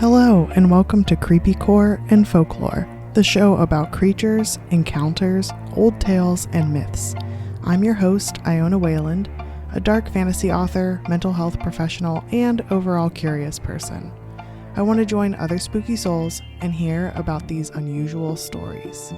Hello, and welcome to Creepycore and Folklore, the show about creatures, encounters, old tales, and myths. I'm your host, Iona Wayland, a dark fantasy author, mental health professional, and overall curious person. I want to join other spooky souls and hear about these unusual stories.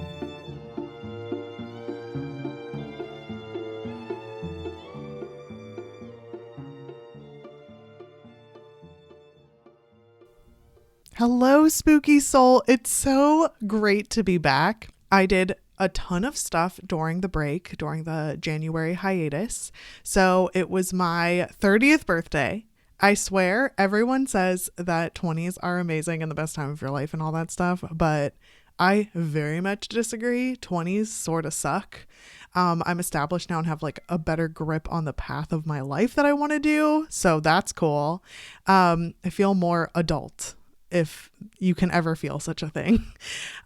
Hello, spooky soul. It's so great to be back. I did a ton of stuff during the break, during the January hiatus. So it was my 30th birthday. I swear everyone says that 20s are amazing and the best time of your life and all that stuff, but I very much disagree. 20s sort of suck. I'm established now and have like a better grip on the path of my life that I want to do. So that's cool. I feel more adult, if you can ever feel such a thing.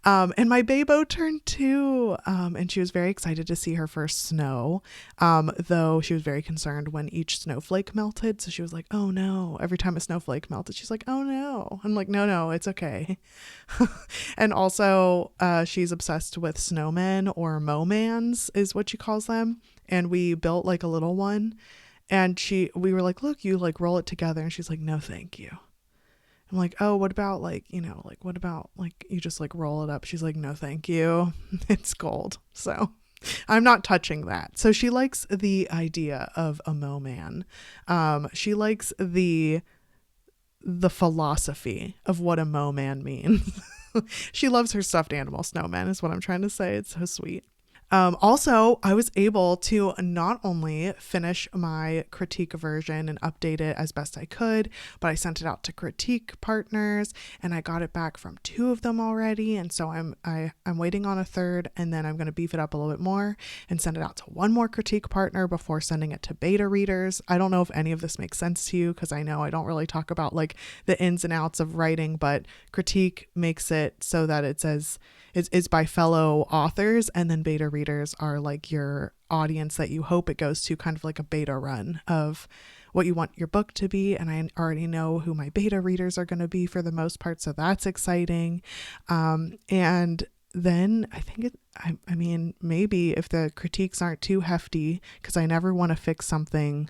And my babo turned 2, and she was very excited to see her first snow, though she was very concerned when each snowflake melted. So she was like, oh no, every time a snowflake melted, she's like, oh no. I'm like, no, it's okay. And also, she's obsessed with snowmen, or momans is what she calls them. And we built like a little one, and we were like, look, you like roll it together. And she's like, no, thank you. I'm like, oh, what about what about you just like roll it up? She's like, no, thank you. It's cold. So I'm not touching that. So she likes the idea of a moman. She likes the philosophy of what a moman means. She loves her stuffed animal snowman is what I'm trying to say. It's so sweet. Also, I was able to not only finish my critique version and update it as best I could, but I sent it out to critique partners and I got it back from 2 of them already. And so I'm waiting on a third, and then I'm going to beef it up a little bit more and send it out to one more critique partner before sending it to beta readers. I don't know if any of this makes sense to you, because I know I don't really talk about like the ins and outs of writing, but critique makes it so that it says it's by fellow authors, and then beta readers are like your audience that you hope it goes to, kind of like a beta run of what you want your book to be. And I already know who my beta readers are going to be for the most part, so that's exciting. And then I think I mean, maybe if the critiques aren't too hefty, because I never want to fix something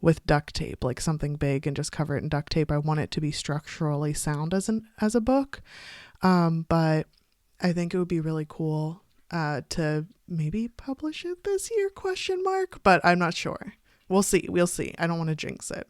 with duct tape, like something big and just cover it in duct tape. I want it to be structurally sound as a book. But I think it would be really cool to maybe publish it this year, ? But I'm not sure. We'll see. I don't want to jinx it.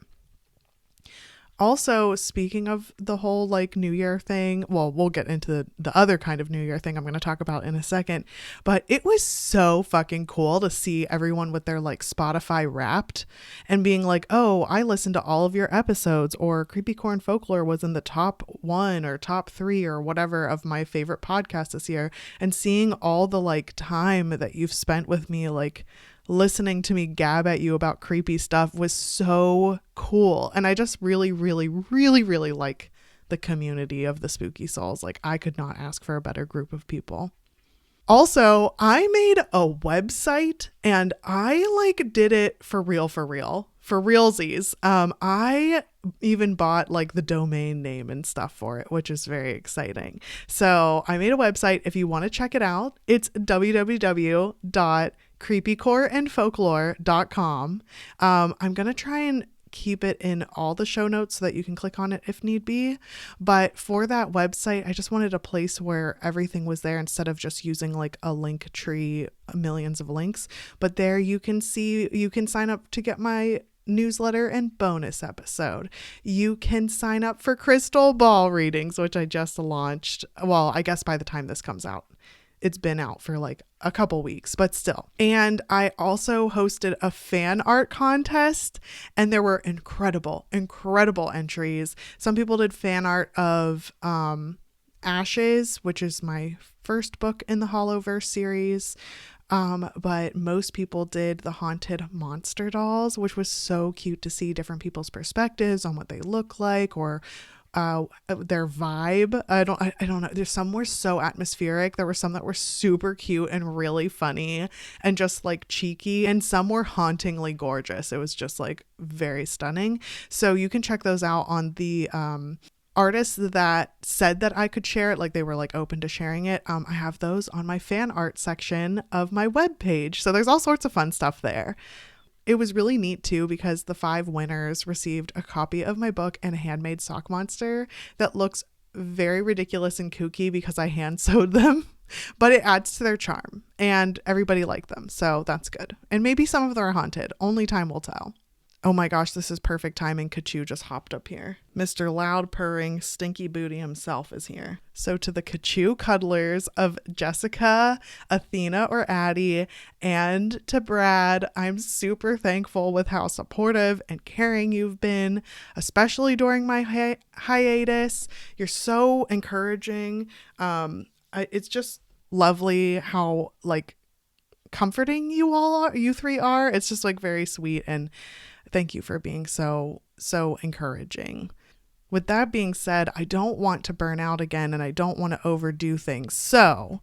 Also, speaking of the whole like New Year thing, well, we'll get into the other kind of New Year thing I'm going to talk about in a second, but it was so fucking cool to see everyone with their like Spotify Wrapped and being like, oh, I listened to all of your episodes, or Creepycore and Folklore was in the top 1 or top 3 or whatever of my favorite podcasts this year, and seeing all the like time that you've spent with me, like listening to me gab at you about creepy stuff, was so cool. And I just really, really, really, really like the community of the spooky souls. Like, I could not ask for a better group of people. Also, I made a website, and I like did it for realsies. I even bought like the domain name and stuff for it, which is very exciting. So I made a website. If you want to check it out, it's www.creepycoreandfolklore.com. I'm going to try and keep it in all the show notes so that you can click on it if need be. But for that website, I just wanted a place where everything was there instead of just using like a link tree, millions of links. But there you can sign up to get my newsletter and bonus episode. You can sign up for crystal ball readings, which I just launched. Well, I guess by the time this comes out, it's been out for like a couple weeks, but still. And I also hosted a fan art contest, and there were incredible entries. Some people did fan art of Ashes, which is my first book in the Hollowverse series. But most people did the haunted monster dolls, which was so cute to see different people's perspectives on what they look like, or their vibe. I don't know. There's some were so atmospheric. There were some that were super cute and really funny and just like cheeky, and some were hauntingly gorgeous. It was just like very stunning. So you can check those out on the artists that said that I could share it, like they were like open to sharing it. I have those on my fan art section of my webpage. So there's all sorts of fun stuff there. It was really neat too because the 5 winners received a copy of my book and a handmade sock monster that looks very ridiculous and kooky because I hand sewed them, but it adds to their charm and everybody liked them. So that's good. And maybe some of them are haunted. Only time will tell. Oh my gosh, this is perfect timing. Kachu just hopped up here. Mr. Loud Purring Stinky Booty himself is here. So to the Kachu cuddlers of Jessica, Athena or Addie, and to Brad, I'm super thankful with how supportive and caring you've been, especially during my hiatus. You're so encouraging. It's just lovely how like comforting you 3 are. It's just like very sweet, and thank you for being so encouraging. With that being said, I don't want to burn out again and I don't want to overdo things. So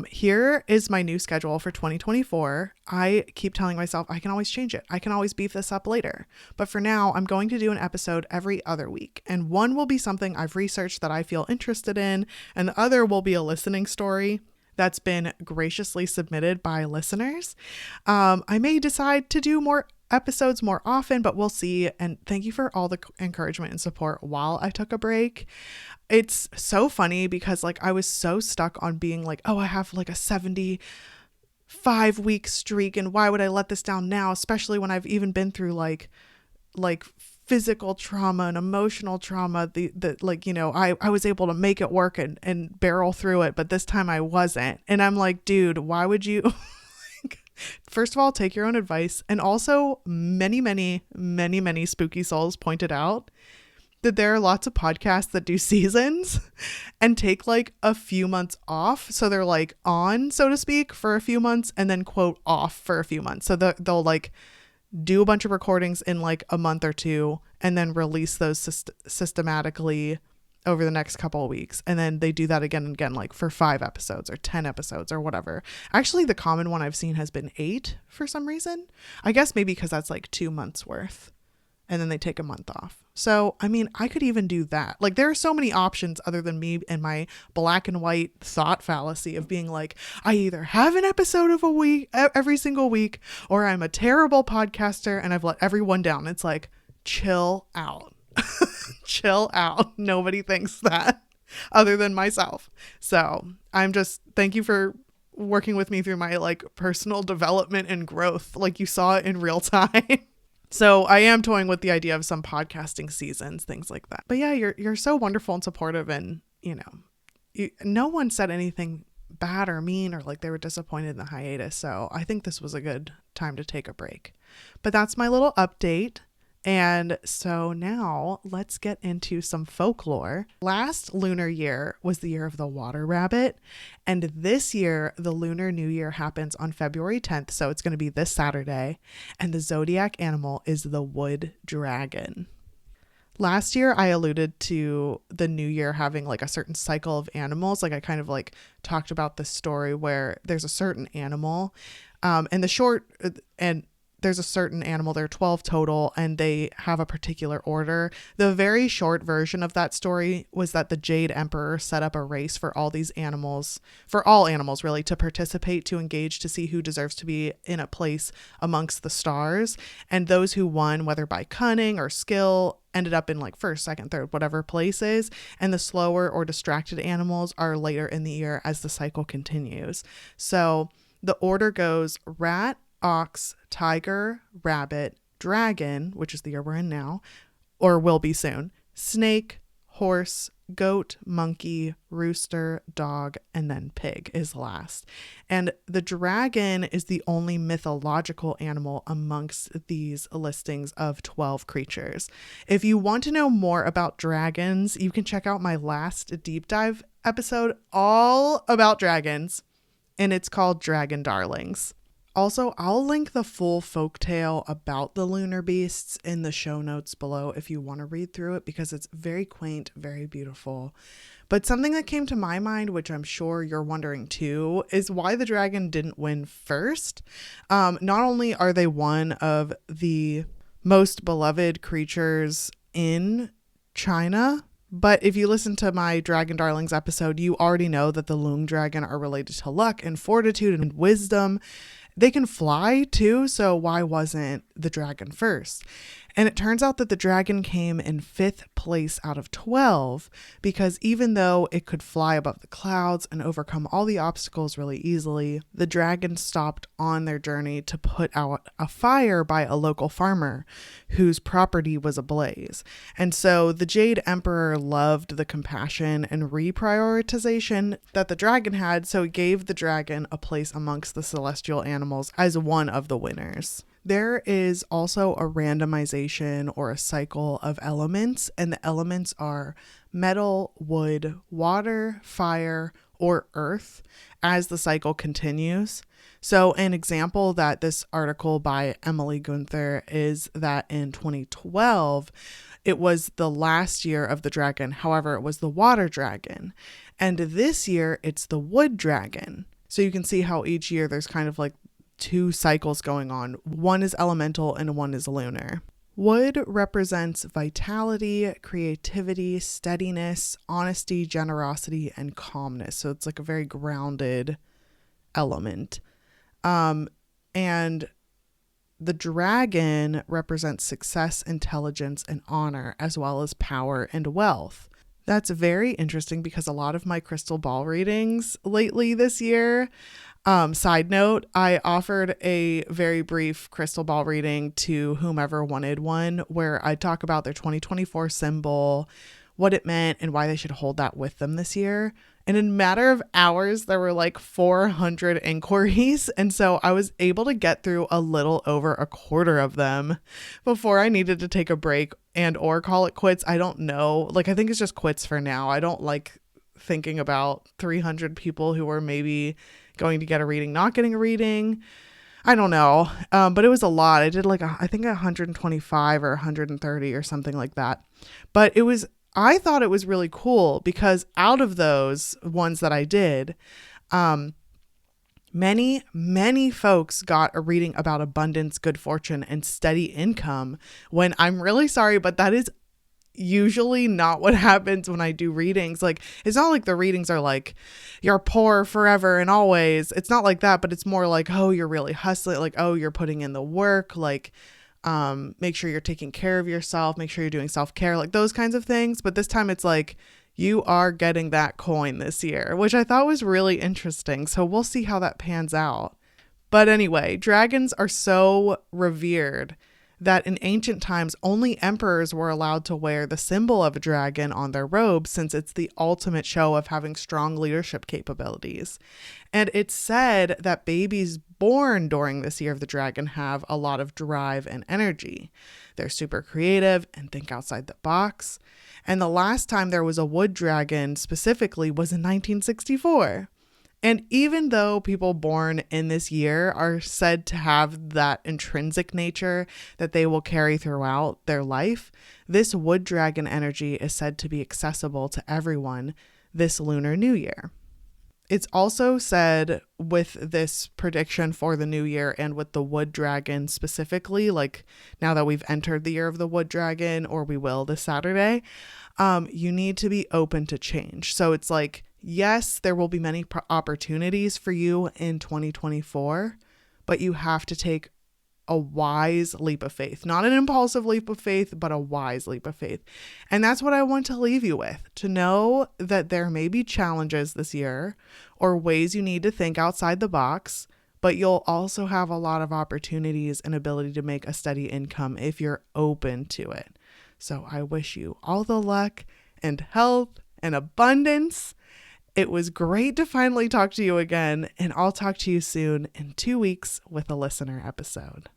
here is my new schedule for 2024. I keep telling myself I can always change it. I can always beef this up later. But for now, I'm going to do an episode every other week. And one will be something I've researched that I feel interested in. And the other will be a listening story that's been graciously submitted by listeners. I may decide to do more episodes more often, but we'll see. And thank you for all the encouragement and support while I took a break. It's so funny because like I was so stuck on being like, oh, I have like a 75-week streak and why would I let this down now, especially when I've even been through like physical trauma and emotional trauma, the like, you know, I was able to make it work and barrel through it, but this time I wasn't. And I'm like, dude, why would you first of all, take your own advice. And also many spooky souls pointed out that there are lots of podcasts that do seasons and take like a few months off. So they're like on, so to speak, for a few months and then quote off for a few months. So they'll like do a bunch of recordings in like a month or 2 and then release those systematically over the next couple of weeks. And then they do that again and again, like for 5 episodes or 10 episodes or whatever. Actually, the common one I've seen has been 8 for some reason. I guess maybe because that's like 2 months worth and then they take a month off. So, I mean, I could even do that. Like there are so many options other than me and my black and white thought fallacy of being like, I either have an episode of a week every single week, or I'm a terrible podcaster and I've let everyone down. It's like, chill out. Chill out. Nobody thinks that other than myself. So thank you for working with me through my like personal development and growth. Like you saw it in real time. So I am toying with the idea of some podcasting seasons, things like that. But yeah, you're so wonderful and supportive, and you know, no one said anything bad or mean or like they were disappointed in the hiatus. So I think this was a good time to take a break. But that's my little update. And so now let's get into some folklore. Last lunar year was the year of the water rabbit. And this year, the Lunar New Year happens on February 10th. So it's going to be this Saturday. And the zodiac animal is the wood dragon. Last year, I alluded to the new year having like a certain cycle of animals. Like I kind of like talked about this story where there's a certain animal there's a certain animal, there are 12 total, and they have a particular order. The very short version of that story was that the Jade Emperor set up a race for all animals really, to participate, to engage, to see who deserves to be in a place amongst the stars. And those who won, whether by cunning or skill, ended up in like first, second, third, whatever places. And the slower or distracted animals are later in the year as the cycle continues. So the order goes rat, ox, tiger, rabbit, dragon, which is the year we're in now, or will be soon, snake, horse, goat, monkey, rooster, dog, and then pig is last. And the dragon is the only mythological animal amongst these listings of 12 creatures. If you want to know more about dragons, you can check out my last deep dive episode all about dragons, and it's called Dragon Darlings. Also, I'll link the full folktale about the lunar beasts in the show notes below if you want to read through it, because it's very quaint, very beautiful. But something that came to my mind, which I'm sure you're wondering too, is why the dragon didn't win first. Not only are they one of the most beloved creatures in China, But if you listen to my Dragon Darlings episode, you already know that the Loon Dragon are related to luck and fortitude and wisdom. They can fly too, so why wasn't the dragon first? And it turns out that the dragon came in 5th place out of 12 because even though it could fly above the clouds and overcome all the obstacles really easily, the dragon stopped on their journey to put out a fire by a local farmer whose property was ablaze. And so the Jade Emperor loved the compassion and reprioritization that the dragon had, so he gave the dragon a place amongst the celestial animals as one of the winners. There is also a randomization or a cycle of elements, and the elements are metal, wood, water, fire, or earth as the cycle continues. So an example that this article by Emily Gunther is that in 2012, it was the last year of the dragon. However, it was the water dragon. And this year, it's the wood dragon. So you can see how each year there's kind of like 2 cycles going on. One is elemental and one is lunar. Wood represents vitality, creativity, steadiness, honesty, generosity, and calmness. So it's like a very grounded element. And the dragon represents success, intelligence, and honor, as well as power and wealth. That's very interesting because a lot of my crystal ball readings lately this year, side note, I offered a very brief crystal ball reading to whomever wanted one where I talk about their 2024 symbol, what it meant, and why they should hold that with them this year. And in a matter of hours, there were like 400 inquiries. And so I was able to get through a little over a quarter of them before I needed to take a break and or call it quits. I don't know. Like, I think it's just quits for now. I don't like thinking about 300 people who were maybe going to get a reading, not getting a reading. I don't know. But it was a lot. I did like, I think 125 or 130 or something like that. But I thought it was really cool because out of those ones that I did, many folks got a reading about abundance, good fortune, and steady income when I'm really sorry, but that is usually not what happens when I do readings. Like, it's not like the readings are like, you're poor forever and always. It's not like that, but it's more like, oh, you're really hustling. Like, oh, you're putting in the work. Like, make sure you're taking care of yourself, make sure you're doing self-care, like those kinds of things. But this time it's like, you are getting that coin this year, which I thought was really interesting. So we'll see how that pans out. But anyway, dragons are so revered that in ancient times, only emperors were allowed to wear the symbol of a dragon on their robes since it's the ultimate show of having strong leadership capabilities. And it's said that babies born during this year of the dragon have a lot of drive and energy. They're super creative and think outside the box. And the last time there was a wood dragon specifically was in 1964. And even though people born in this year are said to have that intrinsic nature that they will carry throughout their life, this wood dragon energy is said to be accessible to everyone this Lunar New Year. It's also said with this prediction for the new year and with the wood dragon specifically, like now that we've entered the year of the wood dragon, or we will this Saturday, you need to be open to change. So it's like, yes, there will be many opportunities for you in 2024, but you have to take a wise leap of faith, not an impulsive leap of faith, but a wise leap of faith. And that's what I want to leave you with, to know that there may be challenges this year or ways you need to think outside the box, but you'll also have a lot of opportunities and ability to make a steady income if you're open to it. So I wish you all the luck and health and abundance. It was great to finally talk to you again, and I'll talk to you soon in 2 weeks with a listener episode.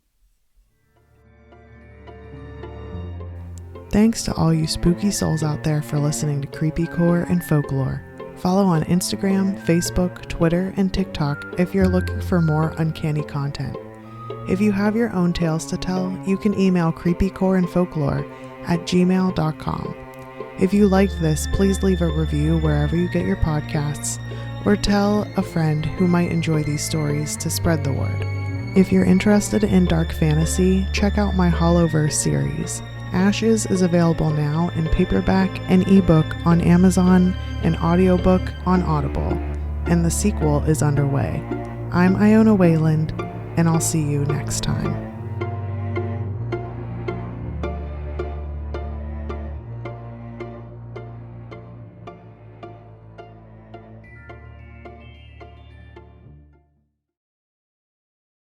Thanks to all you spooky souls out there for listening to Creepy Core and Folklore. Follow on Instagram, Facebook, Twitter, and TikTok if you're looking for more uncanny content. If you have your own tales to tell, you can email creepycoreandfolklore@gmail.com. If you liked this, please leave a review wherever you get your podcasts, or tell a friend who might enjoy these stories to spread the word. If you're interested in dark fantasy, check out my Hollowverse series. Ashes is available now in paperback and ebook on Amazon and audiobook on Audible, and the sequel is underway. I'm Iona Wayland, and I'll see you next time.